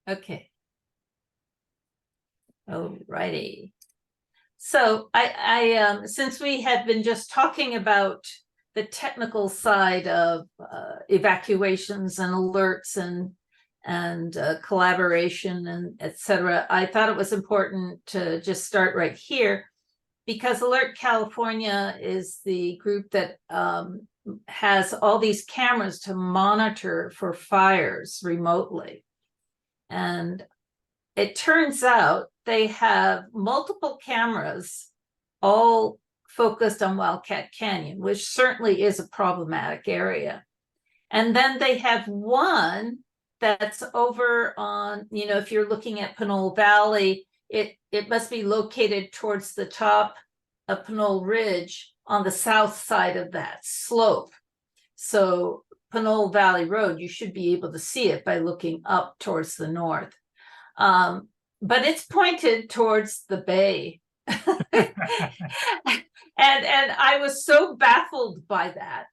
Okay. All righty. So I since we had been just talking about the technical side of evacuations and alerts and collaboration and etc., I thought it was important to just start right here, because Alert California is the group that has all these cameras to monitor for fires remotely. And it turns out they have multiple cameras all focused on Wildcat Canyon, which certainly is a problematic area. And then they have one that's over on, if you're looking at Pinole Valley, it must be located towards the top of Pinole Ridge on the south side of that slope. So Pinole Valley Road, you should be able to see it by looking up towards the north. But it's pointed towards the bay. And I was so baffled by that.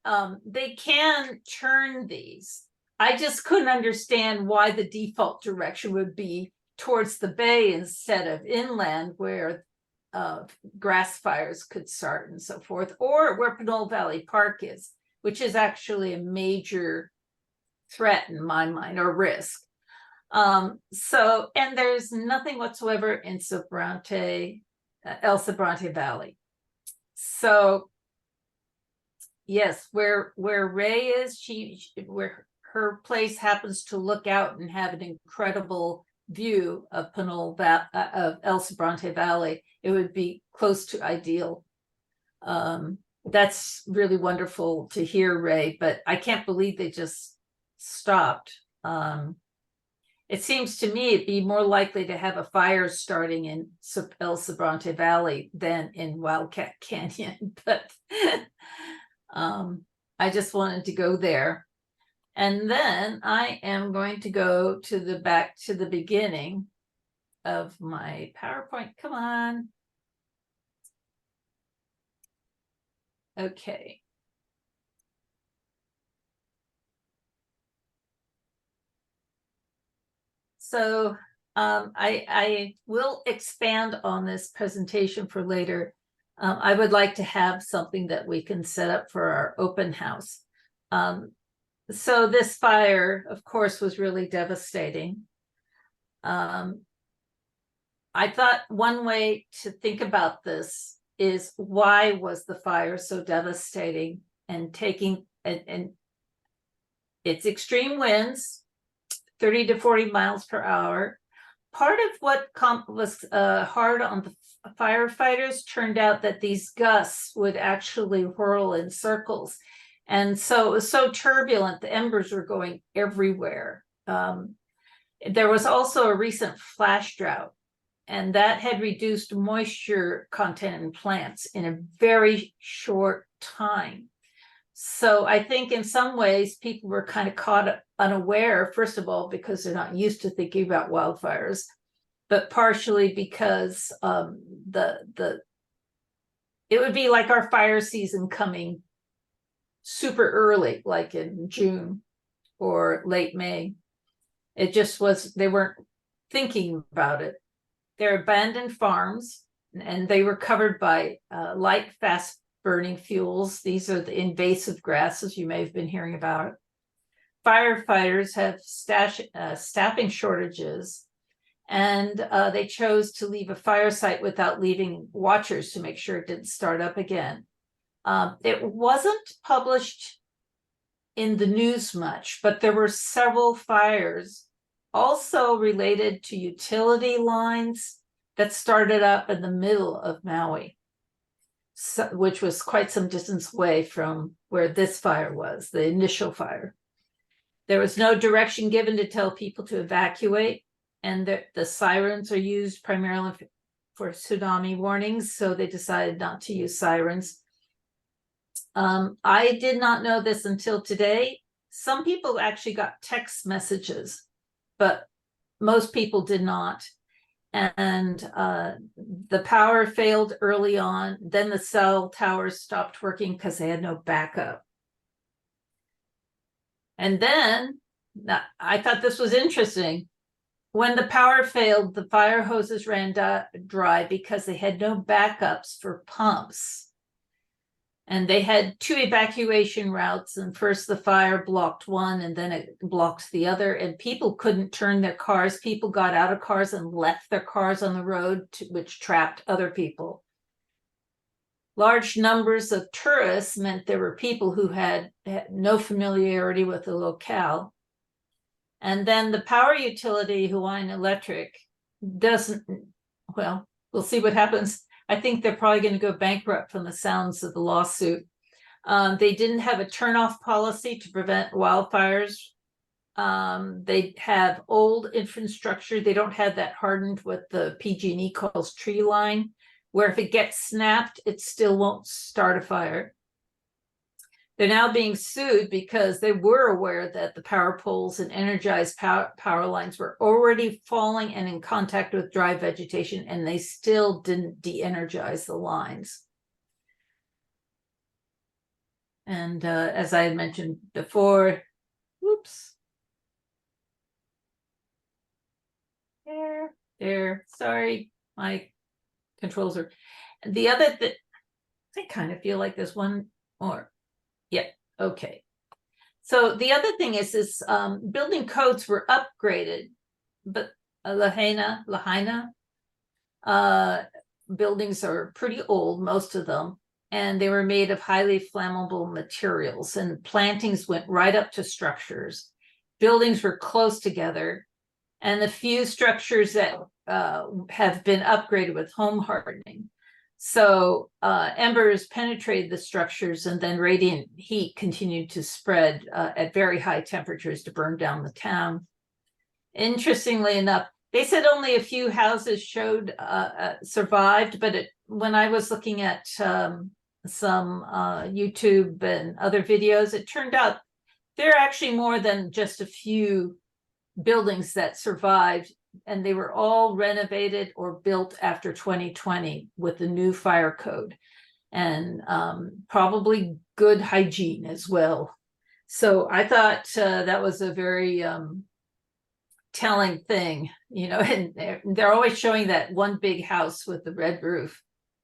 They can turn these. I just couldn't understand why the default direction would be towards the bay instead of inland, where grass fires could start and so forth, or where Pinole Valley Park is, which is actually a major threat in my mind, or risk. So, and there's nothing whatsoever in El Sobrante Valley. So yes, where Ray is, where her place happens to look out and have an incredible view of of El Sobrante Valley, it would be close to ideal. That's really wonderful to hear, Ray, but I can't believe they just stopped. It seems to me it'd be more likely to have a fire starting in El Sobrante Valley than in Wildcat Canyon, but I just wanted to go there. And then I am going to go to back to the beginning of my PowerPoint. Come on. Okay. So I will expand on this presentation for later. I would like to have something that we can set up for our open house. So this fire, of course, was really devastating. I thought one way to think about this is, why was the fire so devastating and and it's extreme winds, 30 to 40 miles per hour. Part of what was hard on the firefighters turned out that these gusts would actually whirl in circles. And so it was so turbulent, the embers were going everywhere. There was also a recent flash drought, and that had reduced moisture content in plants in a very short time. So I think in some ways people were kind of caught unaware, first of all, because they're not used to thinking about wildfires, but partially because it would be like our fire season coming super early, like in June or late May. It just was, they weren't thinking about it. They're abandoned farms, and they were covered by light, fast burning fuels. These are the invasive grasses you may have been hearing about. Firefighters have staffing shortages, and they chose to leave a fire site without leaving watchers to make sure it didn't start up again. It wasn't published in the news much, but there were several fires also related to utility lines that started up in the middle of Maui, which was quite some distance away from where this fire was, the initial fire. There was no direction given to tell people to evacuate, and the sirens are used primarily for tsunami warnings, so they decided not to use sirens. I did not know this until today. Some people actually got text messages, but most people did not. And the power failed early on. Then the cell towers stopped working because they had no backup. And then I thought this was interesting. when the power failed, the fire hoses ran dry because they had no backups for pumps. And they had 2 evacuation routes, and first the fire blocked one and then it blocked the other, and people couldn't turn their cars. People got out of cars and left their cars on the road, which trapped other people. Large numbers of tourists meant there were people who had no familiarity with the locale. And then the power utility, Hawaiian Electric, doesn't, well, we'll see what happens. I think they're probably going to go bankrupt from the sounds of the lawsuit. They didn't have a turnoff policy to prevent wildfires. They have old infrastructure. They don't have that hardened what the PG&E calls tree line, where if it gets snapped, it still won't start a fire. They're now being sued because they were aware that the power poles and energized power lines were already falling and in contact with dry vegetation, and they still didn't de-energize the lines. And as I had mentioned before, whoops. There, sorry, my controls are. The other that I kind of feel like there's one more. Yeah, okay. So the other thing is building codes were upgraded, but Lahaina buildings are pretty old, most of them, and they were made of highly flammable materials, and plantings went right up to structures. Buildings were close together, and the few structures that have been upgraded with home hardening. So embers penetrated the structures, and then radiant heat continued to spread at very high temperatures to burn down the town. Interestingly enough, they said only a few houses survived, but when I was looking at some YouTube and other videos, it turned out there are actually more than just a few buildings that survived, and they were all renovated or built after 2020 with the new fire code, and probably good hygiene as well. So I thought that was a very telling thing, you know, and they're always showing that one big house with the red roof,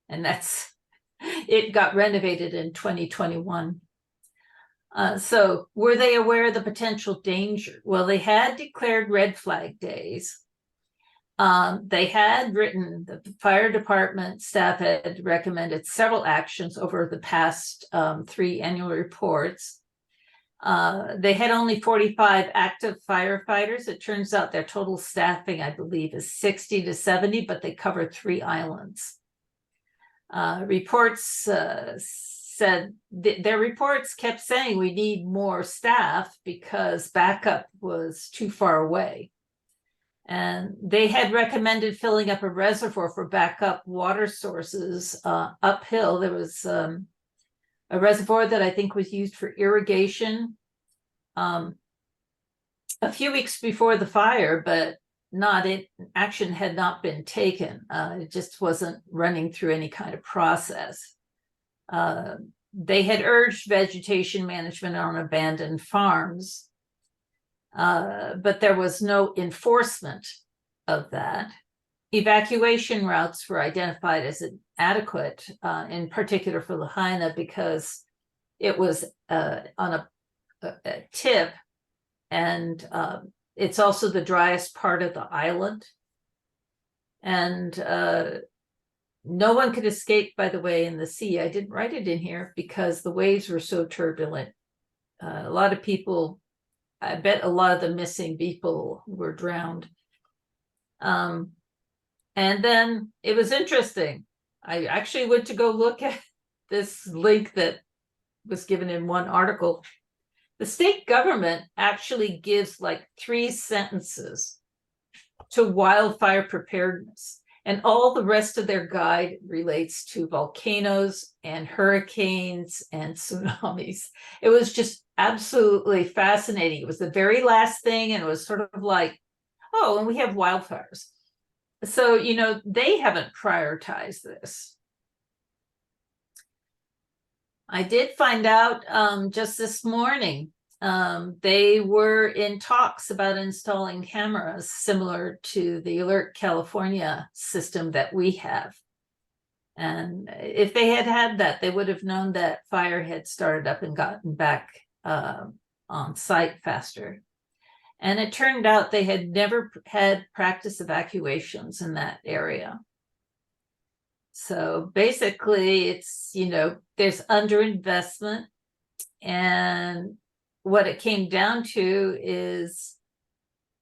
and it got renovated in 2021. So were they aware of the potential danger? Well, they had declared red flag days. They had written, the fire department staff had recommended several actions over the past 3 annual reports. They had only 45 active firefighters. It turns out their total staffing, I believe, is 60 to 70, but they cover 3 islands. Reports said their reports kept saying we need more staff because backup was too far away. And they had recommended filling up a reservoir for backup water sources uphill. There was a reservoir that I think was used for irrigation a few weeks before the fire, but action had not been taken. It just wasn't running through any kind of process. They had urged vegetation management on abandoned farms, but there was no enforcement of that. Evacuation routes were identified as inadequate, in particular for Lahaina, because it was on a tip, and it's also the driest part of the island. And no one could escape, by the way, in the sea. I didn't write it in here because the waves were so turbulent. A lot of people, I bet a lot of the missing people were drowned. And then it was interesting. I actually went to go look at this link that was given in one article. The state government actually gives like 3 sentences to wildfire preparedness, and all the rest of their guide relates to volcanoes and hurricanes and tsunamis. It was just absolutely fascinating. It was the very last thing, and it was sort of like, oh, and we have wildfires. So, you know, they haven't prioritized this. I did find out just this morning They were in talks about installing cameras similar to the Alert California system that we have. And if they had had that, they would have known that fire had started up and gotten back on site faster. And it turned out they had never had practice evacuations in that area. So basically it's, there's underinvestment, and what it came down to is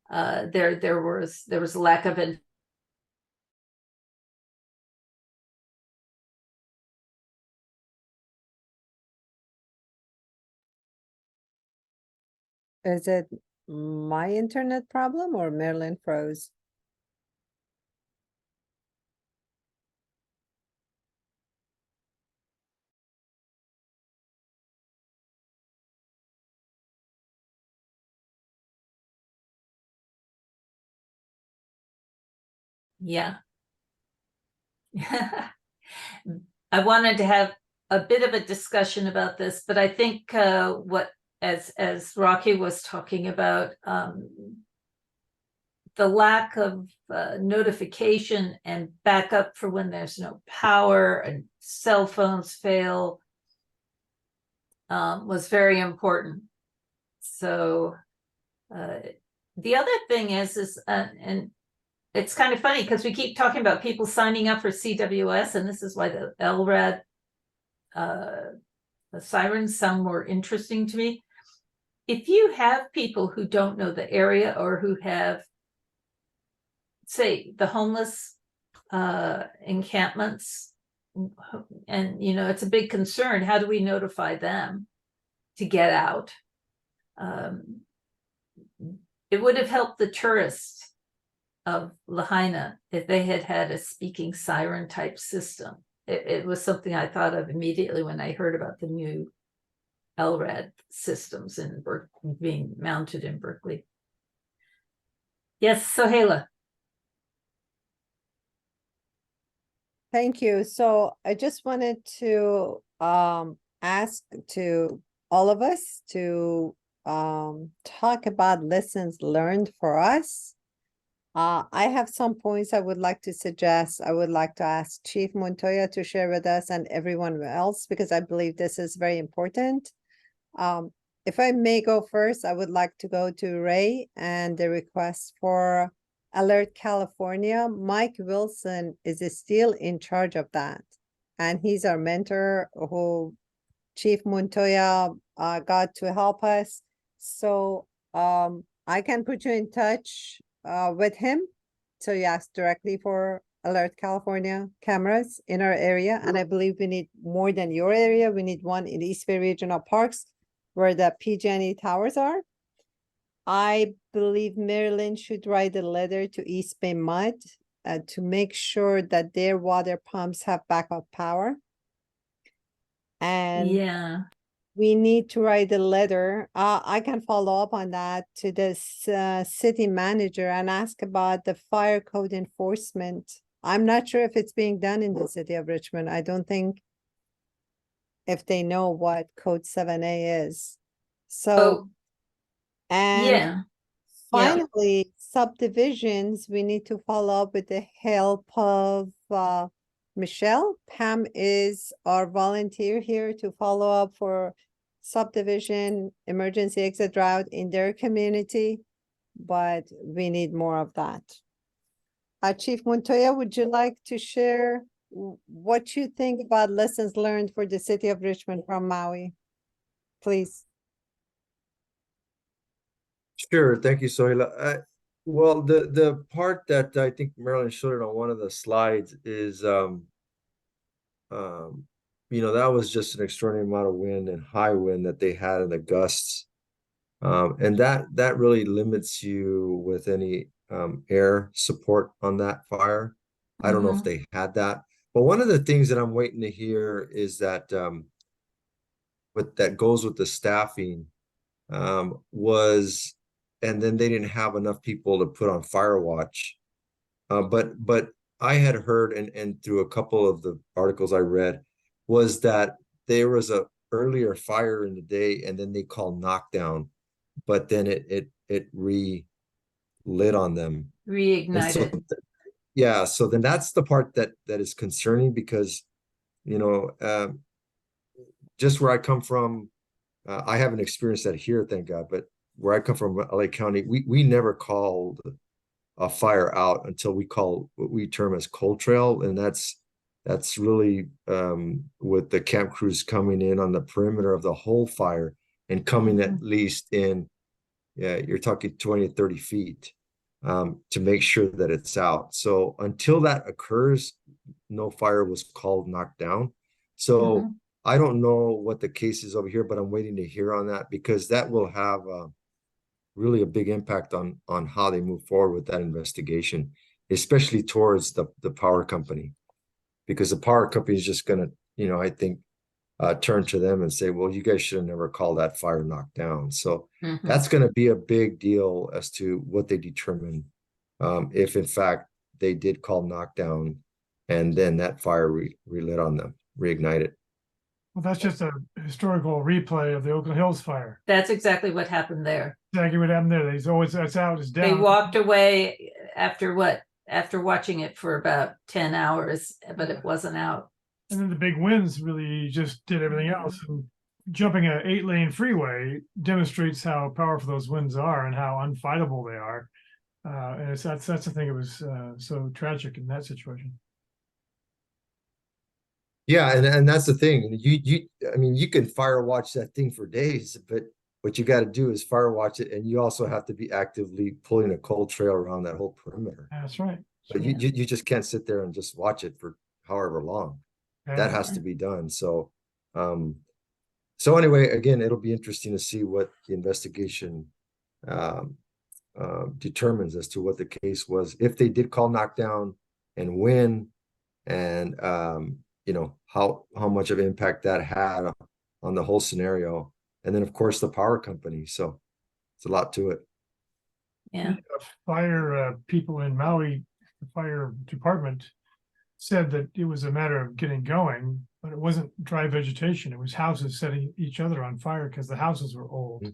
there was a lack of Is it my internet problem or Marilyn froze? yeah. I wanted to have a bit of a discussion about this, but I think what as Rocky was talking about, the lack of notification and backup for when there's no power and cell phones fail was very important. So the other thing is and it's kind of funny because we keep talking about people signing up for CWS, and this is why the LRAD the sirens sound more interesting to me. If you have people who don't know the area or who have, say, the homeless encampments, and it's a big concern, how do we notify them to get out? It would have helped the tourists of Lahaina if they had had a speaking siren type system. It was something I thought of immediately when I heard about the new LRAD systems being mounted in Berkeley. Yes, Soheila. Thank you. So I just wanted to ask to all of us to talk about lessons learned for us. I have some points I would like to suggest. I would like to ask Chief Montoya to share with us and everyone else, because I believe this is very important. If I may go first, I would like to go to Ray and the request for Alert California. Mike Wilson is still in charge of that. And he's our mentor who Chief Montoya got to help us. So I can put you in touch with him. So you ask directly for Alert California cameras in our area. And I believe we need more than your area. We need one in East Bay Regional Parks where the PG&E towers are. I believe Maryland should write a letter to East Bay MUD to make sure that their water pumps have backup power. And yeah, we need to write a letter. I can follow up on that to the city manager and ask about the fire code enforcement. I'm not sure if it's being done in the city of Richmond. I don't think if they know what code 7A is. So, and yeah. finally, subdivisions, we need to follow up with the help of Michelle. Pam is our volunteer here to follow up for subdivision emergency exit route in their community, but we need more of that. Chief Montoya, would you like to share what you think about lessons learned for the city of Richmond from Maui? Please. Sure, thank you, Soheila. Well, the part that I think Marilyn showed it on one of the slides is, that was just an extraordinary amount of wind and high wind that they had in the gusts, and that really limits you with any air support on that fire. I don't know if they had that, but one of the things that I'm waiting to hear is that that goes with the staffing was. And then they didn't have enough people to put on fire watch. But I had heard, and through a couple of the articles I read, was that there was a earlier fire in the day, and then they call knockdown, but then it re-lit on them. And so, Reignited. yeah, so then that's the part that is concerning, because, you know, just where I come from, I haven't experienced that here, thank God, but where I come from, LA County, we never called a fire out until we call what we term as cold trail, and that's really with the camp crews coming in on the perimeter of the whole fire and coming at least in, yeah, you're talking 20 to 30 feet to make sure that it's out. So until that occurs, no fire was called knocked down. So I don't know what the case is over here, but I'm waiting to hear on that, because that will have really a big impact on how they move forward with that investigation, especially towards the power company, because the power company is just going to, you know, I think turn to them and say, well, you guys should have never called that fire knocked down. So that's going to be a big deal as to what they determine, if in fact they did call knockdown and then that fire relit on them, reignited. Well, that's just a historical replay of the Oakland Hills fire. That's exactly what happened there. Exactly what happened there. He's always, that's out, it's down. They walked away after what? After watching it for about 10 hours, but it wasn't out. And then the big winds really just did everything else. And jumping an 8-lane freeway demonstrates how powerful those winds are and how unfightable they are. And that's the thing. It was so tragic in that situation. Yeah, and that's the thing. I mean, you can fire watch that thing for days, but what you got to do is fire watch it, and you also have to be actively pulling a cold trail around that whole perimeter. That's right. But you just can't sit there and just watch it for however long. That has to be done. So so anyway, again, it'll be interesting to see what the investigation determines as to what the case was, if they did call knockdown, and when, and you know, how much of impact that had on the whole scenario. And then of course the power company. So it's a lot to it. Yeah. Fire people in Maui, the fire department, said that it was a matter of getting going, but it wasn't dry vegetation. It was houses setting each other on fire because the houses were old.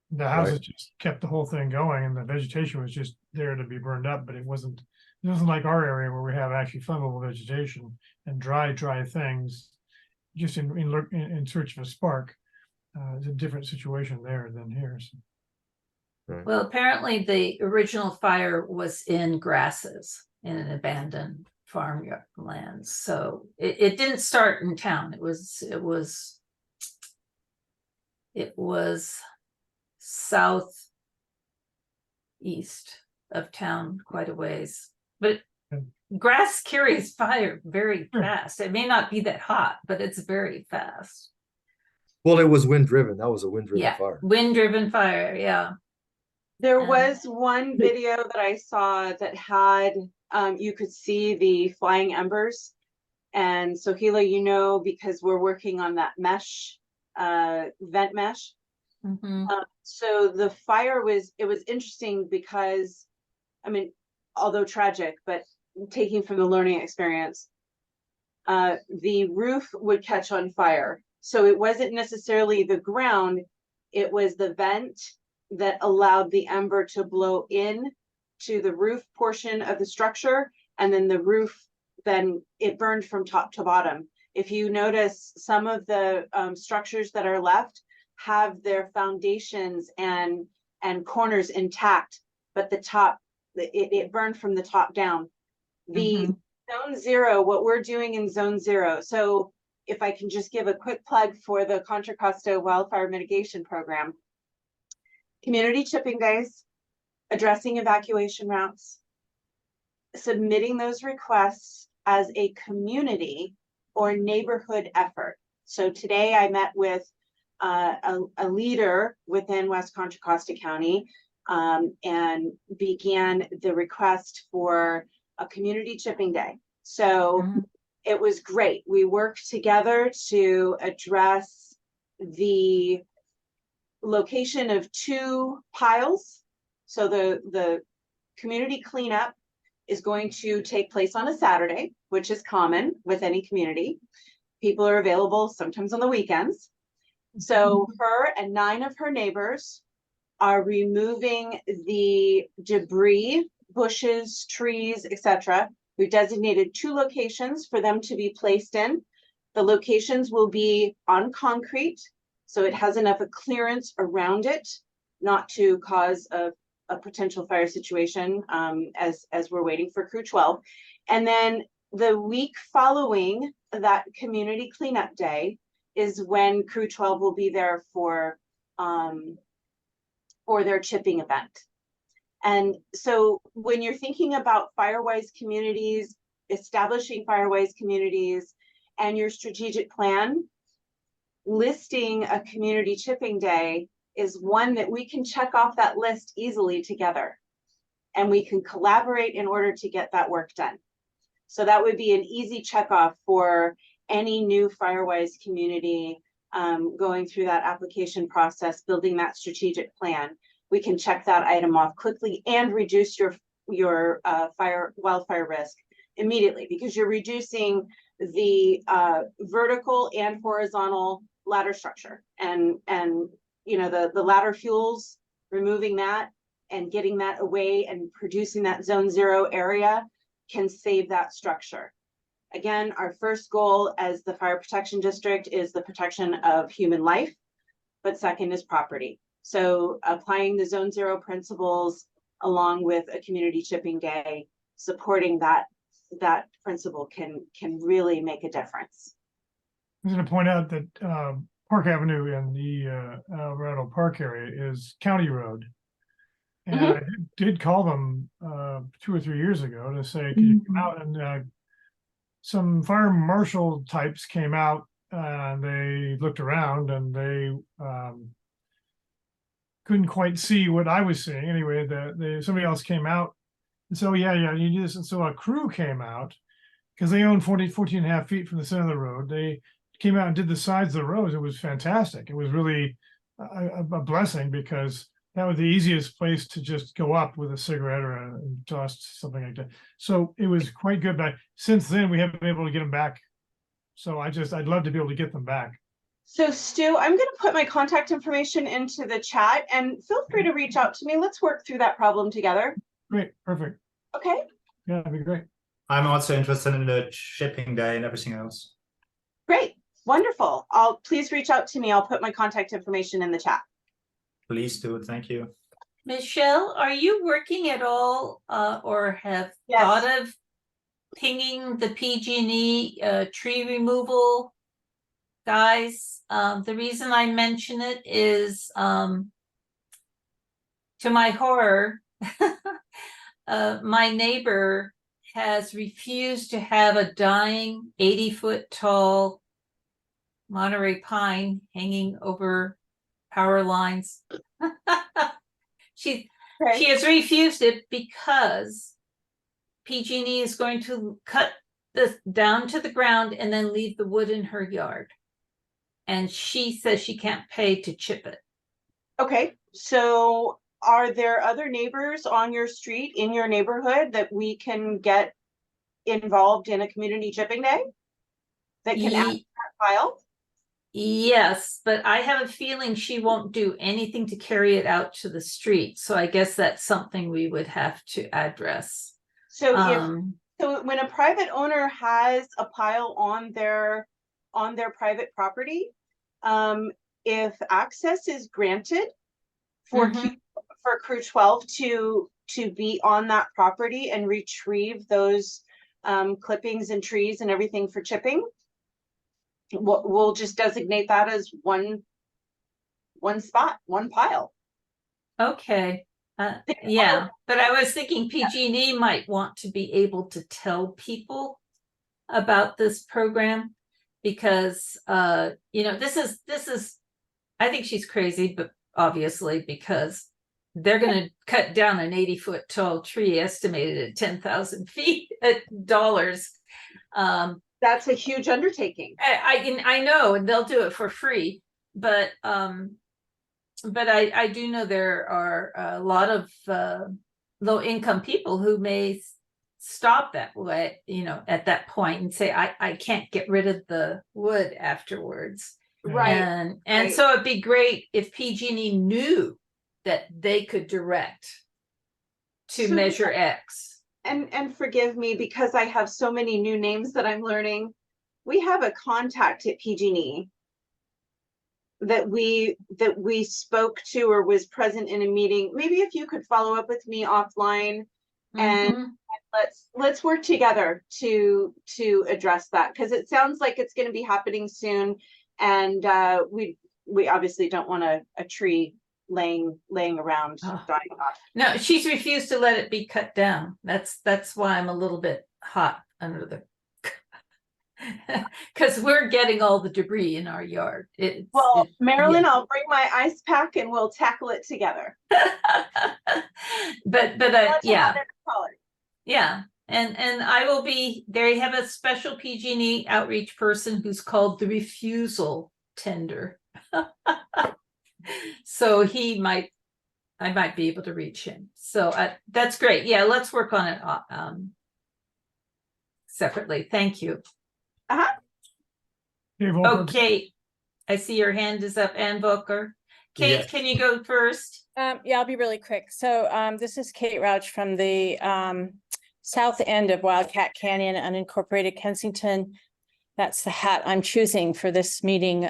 The houses just kept the whole thing going, and the vegetation was just there to be burned up, but it wasn't like our area where we have actually flammable vegetation and dry things just in search of a spark. It's a different situation there than here. So. Right. Well, apparently the original fire was in grasses in an abandoned farmyard land. So it didn't start in town. It was southeast of town quite a ways. But grass carries fire very fast. It may not be that hot, but it's very fast. Well, it was wind driven. That was a wind driven fire. Wind driven fire. Yeah. There was one video that I saw that had, you could see the flying embers. And Soheila, you know, because we're working on that mesh, vent mesh. So the fire it was interesting because, I mean, although tragic, but taking from the learning experience, the roof would catch on fire. So it wasn't necessarily the ground, it was the vent that allowed the ember to blow in to the roof portion of the structure. And then the roof, then it burned from top to bottom. If you notice, some of the structures that are left have their foundations and corners intact, but the top, it burned from the top down. The zone 0, what we're doing in zone 0. So if I can just give a quick plug for the Contra Costa Wildfire Mitigation Program. Community chipping days, addressing evacuation routes, submitting those requests as a community or neighborhood effort. So today I met with a leader within West Contra Costa County and began the request for a community chipping day. So it was great. We worked together to address the location of 2 piles. So the community cleanup is going to take place on a Saturday, which is common with any community. People are available sometimes on the weekends. So her and 9 of her neighbors are removing the debris, bushes, trees, etc. We've designated 2 locations for them to be placed in. The locations will be on concrete, so it has enough of clearance around it not to cause a potential fire situation as we're waiting for Crew 12. And then the week following that community cleanup day is when Crew 12 will be there for their chipping event. And so when you're thinking about FireWise communities, establishing FireWise communities, and your strategic plan, listing a community chipping day is one that we can check off that list easily together. And we can collaborate in order to get that work done. So that would be an easy check off for any new FireWise community going through that application process, building that strategic plan. We can check that item off quickly and reduce your wildfire risk immediately, because you're reducing the vertical and horizontal ladder structure, and you know, the ladder fuels, removing that and getting that away and producing that zone 0 area can save that structure. Again, our first goal as the fire protection district is the protection of human life, but second is property. So applying the zone 0 principles along with a community chipping day, supporting that principle can really make a difference. I was going to point out that Park Avenue in the Alvarado Park area is county road. And I did call them 2 or 3 years ago to say, can you come out? And some fire marshal types came out and they looked around and they couldn't quite see what I was seeing. Anyway, somebody else came out and so, yeah, you do this. And so a crew came out because they own 14 and a half feet from the center of the road. They came out and did the sides of the roads. It was fantastic. It was really a blessing, because that was the easiest place to just go up with a cigarette or a dust, something like that. So it was quite good. But since then, we haven't been able to get them back. So I'd love to be able to get them back. So Stu, I'm going to put my contact information into the chat, and feel free to reach out to me. Let's work through that problem together. Great, perfect. Okay. Yeah, that'd be great. I'm also interested in the shipping day and everything else. Great. Wonderful. Please reach out to me. I'll put my contact information in the chat. Please do. Thank you. Michelle, are you working at all or have thought of pinging the PG&E tree removal guys? The reason I mention it is to my horror, my neighbor has refused to have a dying 80-foot tall Monterey pine hanging over power lines. She has refused it because PG&E is going to cut this down to the ground and then leave the wood in her yard. And she says she can't pay to chip it. Okay, so are there other neighbors on your street, in your neighborhood, that we can get involved in a community chipping day that can add to that file? Yes, but I have a feeling she won't do anything to carry it out to the street. So I guess that's something we would have to address. So so when a private owner has a pile on their private property, if access is granted for Crew 12 to be on that property and retrieve those clippings and trees and everything for chipping, we'll just designate that as one spot, one pile. Okay. Yeah, but I was thinking PG&E might want to be able to tell people about this program, because you know, this is I think she's crazy, but obviously because they're going to cut down an 80-foot tall tree estimated at 10,000 feet dollars. That's a huge undertaking. I know, and they'll do it for free, but I do know there are a lot of low-income people who may stop that way, you know, at that point and say, I can't get rid of the wood afterwards. Right. And right. so it'd be great if PG&E knew that they could direct to So- measure X. And forgive me because I have so many new names that I'm learning. We have a contact at PG&E that we spoke to or was present in a meeting. Maybe if you could follow up with me offline and Mhm. let's work together to address that, because it sounds like it's going to be happening soon, and we obviously don't want a tree laying around Oh. dying off. No, she's refused to let it be cut down. That's why I'm a little bit hot under the because we're getting all the debris in our yard. Well, Marilyn, yeah. I'll bring my ice pack and we'll tackle it together. but Let you yeah. have it colored. Yeah, and I will be, they have a special PG&E outreach person who's called the refusal tender. So I might be able to reach him. So that's great. Yeah, let's work on it separately. Thank you. Okay, Volker. Okay, I see your hand is up, Ann Volker. Kate, Yes. can you go first? Yeah, I'll be really quick. So this is Kate Rauch from the south end of Wildcat Canyon, unincorporated Kensington. That's the hat I'm choosing for this meeting.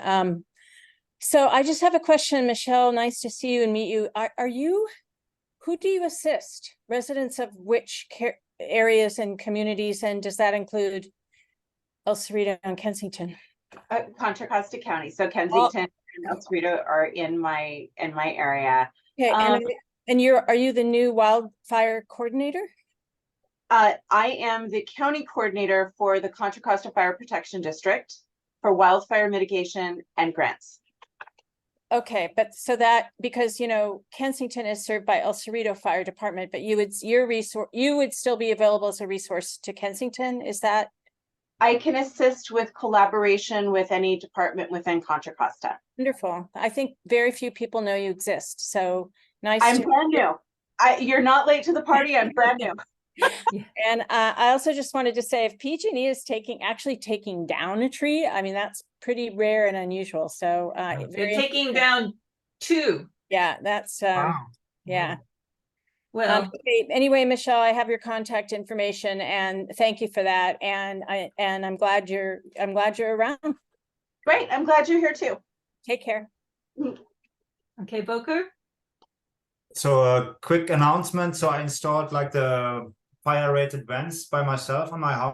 So I just have a question, Michelle. Nice to see you and meet you. Are you, who do you assist? Residents of which areas and communities, and does that include El Cerrito and Kensington? Contra Costa County, so Kensington and El Cerrito are in my area. Okay, and are you the new wildfire coordinator? I am the county coordinator for the Contra Costa Fire Protection District for wildfire mitigation and grants. Okay, but so that, because Kensington is served by El Cerrito Fire Department, but you would still be available as a resource to Kensington, is that? I can assist with collaboration with any department within Contra Costa. Wonderful. I think very few people know you exist, so nice. I'm brand new. You're not late to the party. I'm brand new. And I also just wanted to say, if PG&E is actually taking down a tree, I mean, that's pretty rare and unusual. So They're taking down 2. Yeah, that's Wow. yeah. Well, Okay, anyway, Michelle, I have your contact information, and thank you for that. And I'm glad you're around. Great. I'm glad you're here too. Take care. okay, Volker. So a quick announcement. So I installed like the fire rated vents by myself on my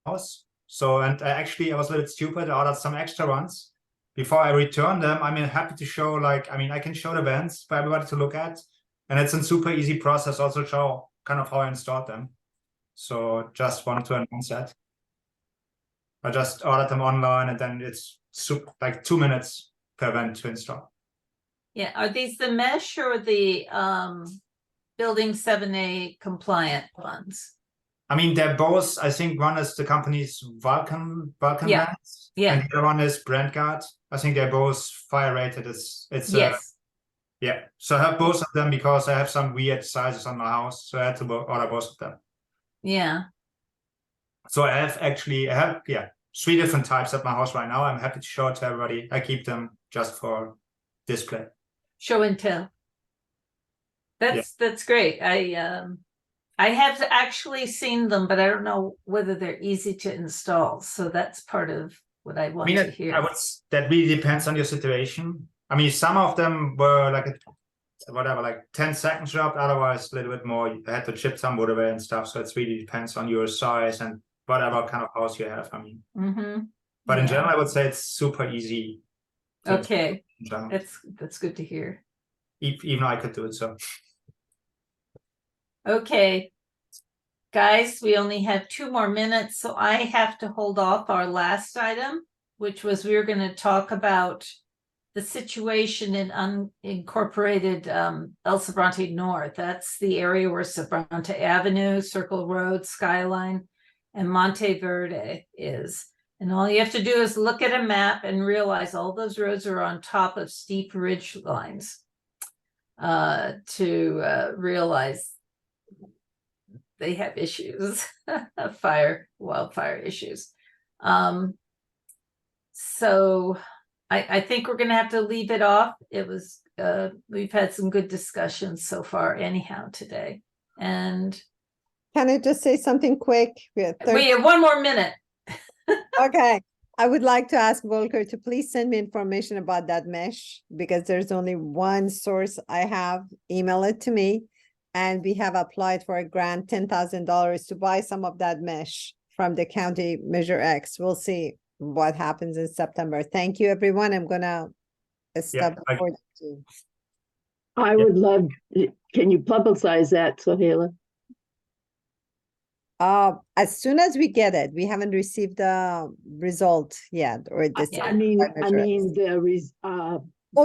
house. So, and I was a little bit stupid. I ordered some extra ones. Before I return them, I'm happy to show I can show the vents for everybody to look at. And it's a super easy process, also show kind of how I installed them. So just wanted to announce that. I just ordered them online, and then it's like 2 minutes per vent to install. Yeah, are these the mesh or the building 7A compliant ones? I mean, they're both, I think one is the company's Vulcan Yeah. vents, Yeah. and the other one is Brand Guard. I think they're both fire rated. It's Yes. yeah. So I have both of them because I have some weird sizes on my house, so I had to order both of them. Yeah. So I have 3 different types at my house right now. I'm happy to show it to everybody. I keep them just for display. Show and tell. That's great. I have actually seen them, but I don't know whether they're easy to install. So that's part of what I want to hear. That really depends on your situation. I mean, some of them were like 10 seconds job, otherwise a little bit more. You had to chip some wood away and stuff. So it really depends on your size and whatever kind of house you have. I mean, but in general, I would say it's super easy. Okay, that's good to hear. Even I could do it. So okay, guys, we only have 2 more minutes, so I have to hold off our last item, which was we were going to talk about the situation in unincorporated El Sobrante North. That's the area where Sobrante Avenue, Circle Road, Skyline, and Monte Verde is. And all you have to do is look at a map and realize all those roads are on top of steep ridge lines to realize they have issues, wildfire issues. So I think we're gonna have to leave it off. It was, we've had some good discussions so far anyhow today. And Can I just say something quick? We have we have 1 more minute. Okay, I would like to ask Volker to please send me information about that mesh because there's only one source I have. Email it to me. And we have applied for a grant, $10,000 to buy some of that mesh from the county Measure X. We'll see what happens in September. Thank you, everyone. I'm gonna stop. I- recording too. I would love, can you publicize that, Soheila? As soon as we get it, we haven't received the result yet, or this. Yeah. I mean, Oh,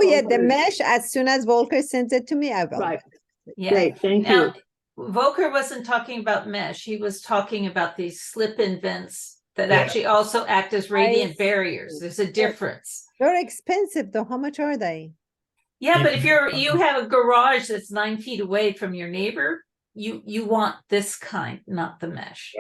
yeah, the Volker. mesh, as soon as Volker sends it to me, I will. Right, Yeah. great, thank you. Now, Volker wasn't talking about mesh. He was talking about these slip-in vents that Yeah. actually also act as radiant see. barriers. There's a difference. They're expensive though. How much are they? Yeah, but if Yeah. you have a garage that's 9 feet away from your neighbor, you want this kind, not the mesh.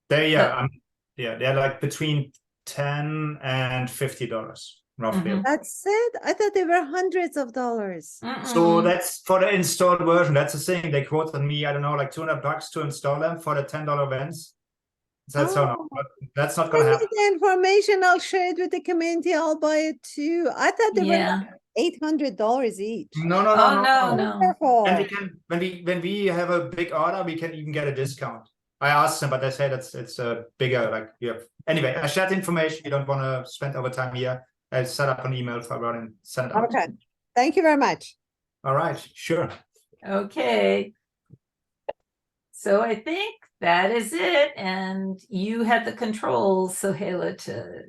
They're like between $10 and $50 roughly. Mhm. That's it? I thought they were hundreds of dollars. So Mm-mm. that's for the installed version. That's the thing. They quoted me, I don't know, like $200 to install them for the $10 vents. That's so Oh. but that's not gonna Send me happen. the information. I'll share it with the community. I'll buy it too. I thought they were Yeah. like $800 each. No, no, Oh, no, no, no. no. Wonderful. And we can when we have a big order, we can even get a discount. I asked them, but they said it's a bigger, like you have anyway. I shared the information. You don't want to spend over time here. I set up an email for everyone and send it out. Okay, thank you very much. All right, sure. Okay. So I think that is it, and you have the controls, Soheila, to